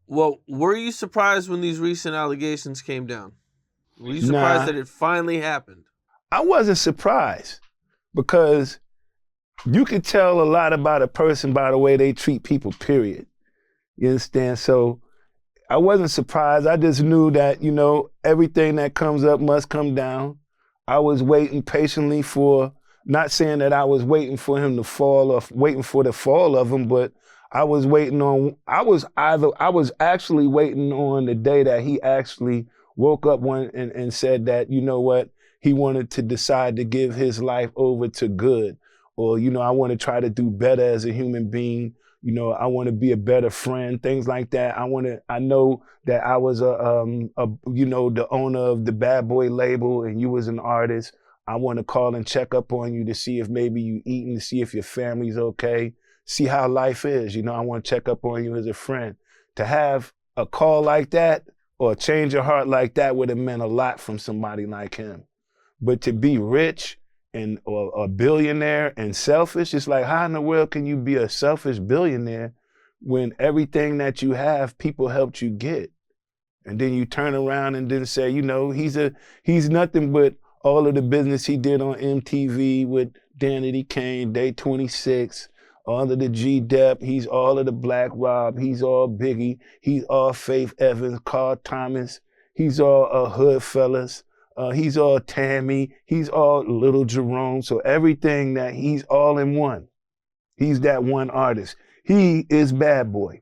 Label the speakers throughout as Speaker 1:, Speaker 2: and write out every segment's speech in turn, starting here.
Speaker 1: Well, were you surprised when these recent allegations came down? Were you surprised
Speaker 2: Nah,
Speaker 1: that it finally happened?
Speaker 2: I wasn't surprised because you could tell a lot about a person by the way they treat people, period. You understand? So I wasn't surprised. I just knew that, everything that comes up must come down. I was waiting patiently for, not saying that I was waiting for him to fall or waiting for the fall of him, but I was I was actually waiting on the day that he actually woke up one and said that, you know what, he wanted to decide to give his life over to good. Or, I want to try to do better as a human being. I want to be a better friend, things like that. I know that I was the owner of the Bad Boy label and you was an artist. I want to call and check up on you to see if maybe you eating, to see if your family's okay, see how life is. I want to check up on you as a friend. To have a call like that or a change of heart like that would have meant a lot from somebody like him. But to be rich and or a billionaire and selfish, it's like, how in the world can you be a selfish billionaire when everything that you have, people helped you get? And then you turn around and then say, he's nothing but all of the business he did on MTV with Danity Kane, Day 26, all of the G-Dep, he's all of the Black Rob, he's all Biggie, he's all Faith Evans, Carl Thomas, he's all Hood Fellas. He's all Tammy. He's all Little Jerome. So everything that he's all in one. He's that one artist. He is Bad Boy.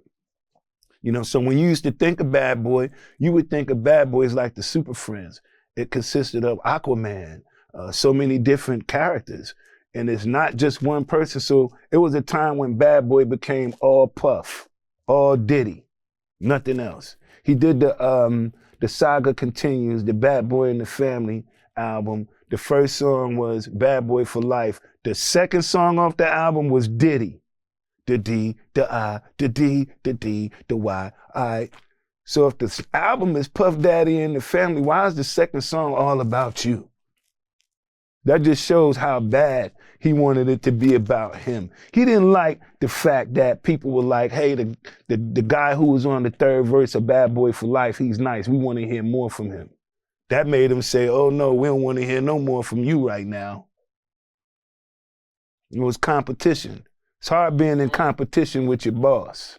Speaker 2: So when you used to think of Bad Boy, you would think of Bad Boys like the Super Friends. It consisted of Aquaman, so many different characters. And it's not just one person. So it was a time when Bad Boy became all Puff, all Diddy, nothing else. He did the Saga Continues, the Bad Boy and the Family album. The first song was Bad Boy for Life. The second song off the album was Diddy. The D, the I, the D, the D, the Y, I. So if the album is Puff Daddy and the Family, why is the second song all about you? That just shows how bad he wanted it to be about him. He didn't like the fact that people were like, hey, the guy who was on the third verse of Bad Boy for Life, he's nice. We want to hear more from him. That made him say, oh no, we don't want to hear no more from you right now. It was competition. It's hard being in competition with your boss.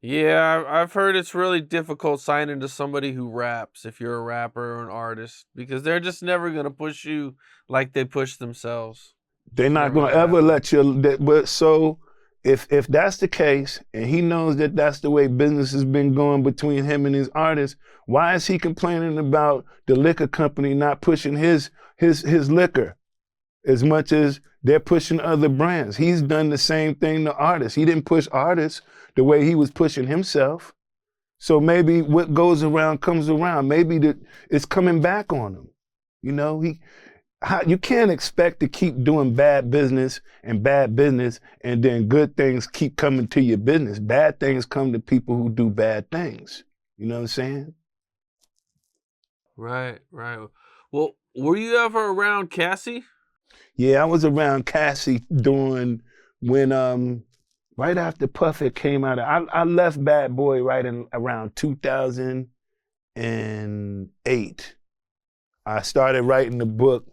Speaker 1: Yeah, I've heard it's really difficult signing to somebody who raps if you're a rapper or an artist because they're just never going to push you like they push themselves.
Speaker 2: They're not going to ever let you, but so if that's the case and he knows that that's the way business has been going between him and his artists, why is he complaining about the liquor company not pushing his liquor as much as they're pushing other brands? He's done the same thing to artists. He didn't push artists the way he was pushing himself. So maybe what goes around comes around. Maybe it's coming back on him. You can't expect to keep doing bad business and then good things keep coming to your business. Bad things come to people who do bad things. You know what I'm saying?
Speaker 1: Right. Well, were you ever around Cassie?
Speaker 2: Yeah, I was around Cassie when right after Puff had came out. I left Bad Boy around 2008. I started writing the book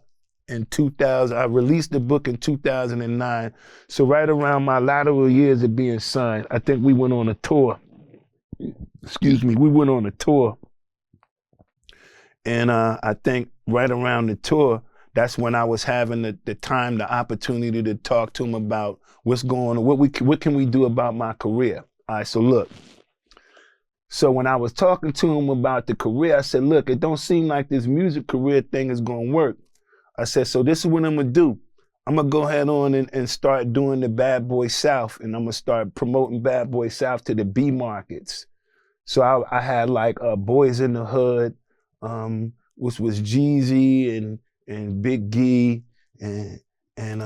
Speaker 2: in 2000. I released the book in 2009. So right around my lateral years of being signed, I think we went on a tour. We went on a tour. And I think right around the tour, that's when I was having the time, the opportunity to talk to him about what's going on, what can we do about my career. All right, so look. So when I was talking to him about the career, I said, look, it don't seem like this music career thing is going to work. I said, so this is what I'm going to do. I'm going to go ahead on and start doing the Bad Boy South, and I'm going to start promoting Bad Boy South to the B markets. So I had like Boys in the Hood, which was Jeezy and Big Gee and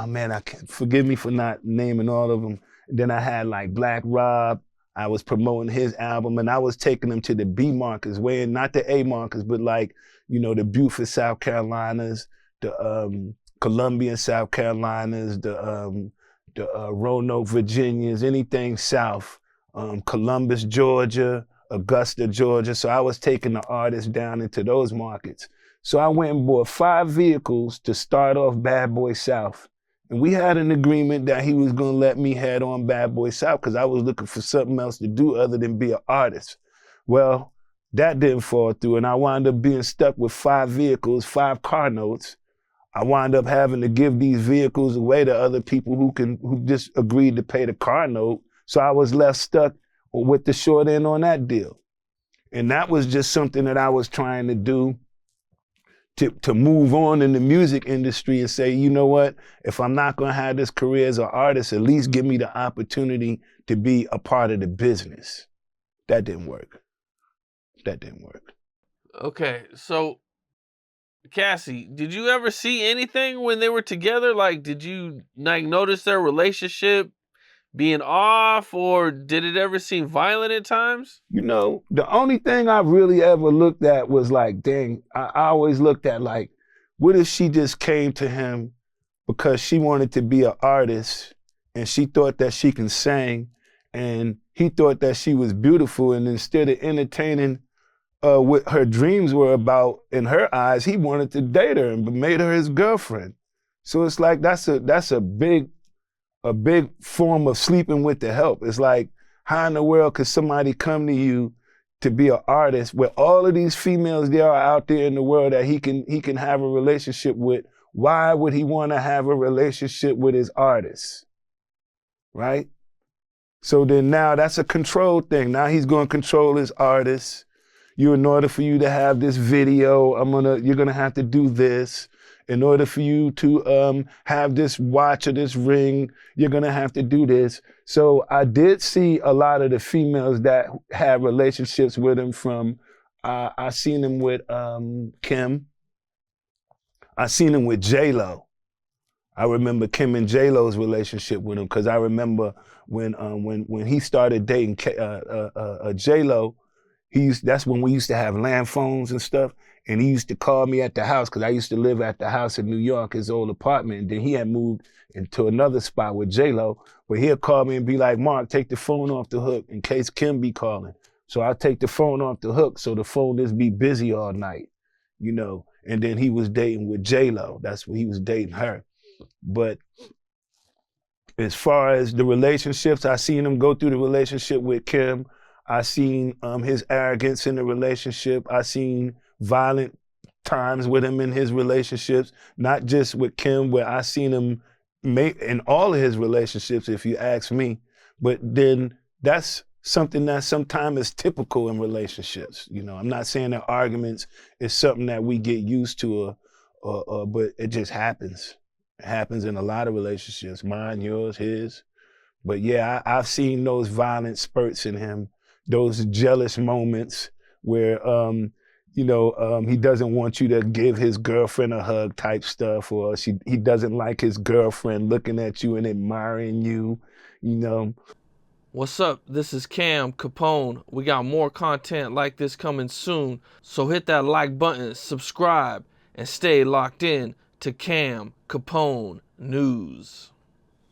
Speaker 2: man, I can't, forgive me for not naming all of them. Then I had like Black Rob. I was promoting his album and I was taking them to the B markets, not the A markets, but like, the Beaufort, South Carolinas, the Columbia, South Carolinas, the the Roanoke, Virginias, anything south, Columbus, Georgia, Augusta, Georgia. So I was taking the artists down into those markets. So I went and bought 5 vehicles to start off Bad Boy South. And we had an agreement that he was going to let me head on Bad Boy South because I was looking for something else to do other than be an artist. Well, that didn't fall through, and I wound up being stuck with 5 vehicles, 5 car notes. I wound up having to give these vehicles away to other people who just agreed to pay the car note. So I was left stuck with the short end on that deal. And that was just something that I was trying to do to move on in the music industry and say, you know what, if I'm not gonna have this career as an artist, at least give me the opportunity to be a part of the business. That didn't work. That didn't work.
Speaker 1: Okay, so Cassie, did you ever see anything when they were together? Like, did you notice their relationship being off, or did it ever seem violent at times?
Speaker 2: You know, the only thing I really ever looked at was like, dang, I always looked at like, what if she just came to him because she wanted to be an artist and she thought that she can sing and he thought that she was beautiful, and instead of entertaining what her dreams were about in her eyes, he wanted to date her and made her his girlfriend. So it's like that's a big form of sleeping with the help. It's like, how in the world could somebody come to you to be an artist where all of these females there are out there in the world that he can have a relationship with? Why would he want to have a relationship with his artists? Right? So then now that's a control thing. Now he's going to control his artists. In order for you to have this video, you're gonna have to do this. In order for you to have this watch or this ring, you're gonna have to do this. So I did see a lot of the females that had relationships with him from, I seen him with Kim. I seen him with J-Lo. I remember Kim and J-Lo's relationship with him because I remember when he started dating J-Lo, that's when we used to have land phones and stuff, and he used to call me at the house because I used to live at the house in New York, his old apartment, and then he had moved into another spot with J-Lo, but he'll call me and be like, Mark, take the phone off the hook in case Kim be calling. So I take the phone off the hook so the phone just be busy all night, you know, and then he was dating with J-Lo. That's when he was dating her. But as far as the relationships, I seen him go through the relationship with Kim. I seen his arrogance in the relationship. I seen violent times with him in his relationships, not just with Kim, where I seen him in all of his relationships, if you ask me. But then that's something that sometimes is typical in relationships. You know, I'm not saying that arguments is something that we get used to, but it just happens. It happens in a lot of relationships, mine, yours, his. But yeah, I've seen those violent spurts in him, those jealous moments where, he doesn't want you to give his girlfriend a hug type stuff, or he doesn't like his girlfriend looking at you and admiring you, you know.
Speaker 1: What's up? This is Cam Capone. We got more content like this coming soon, so hit that like button, subscribe, and stay locked in to Cam Capone News.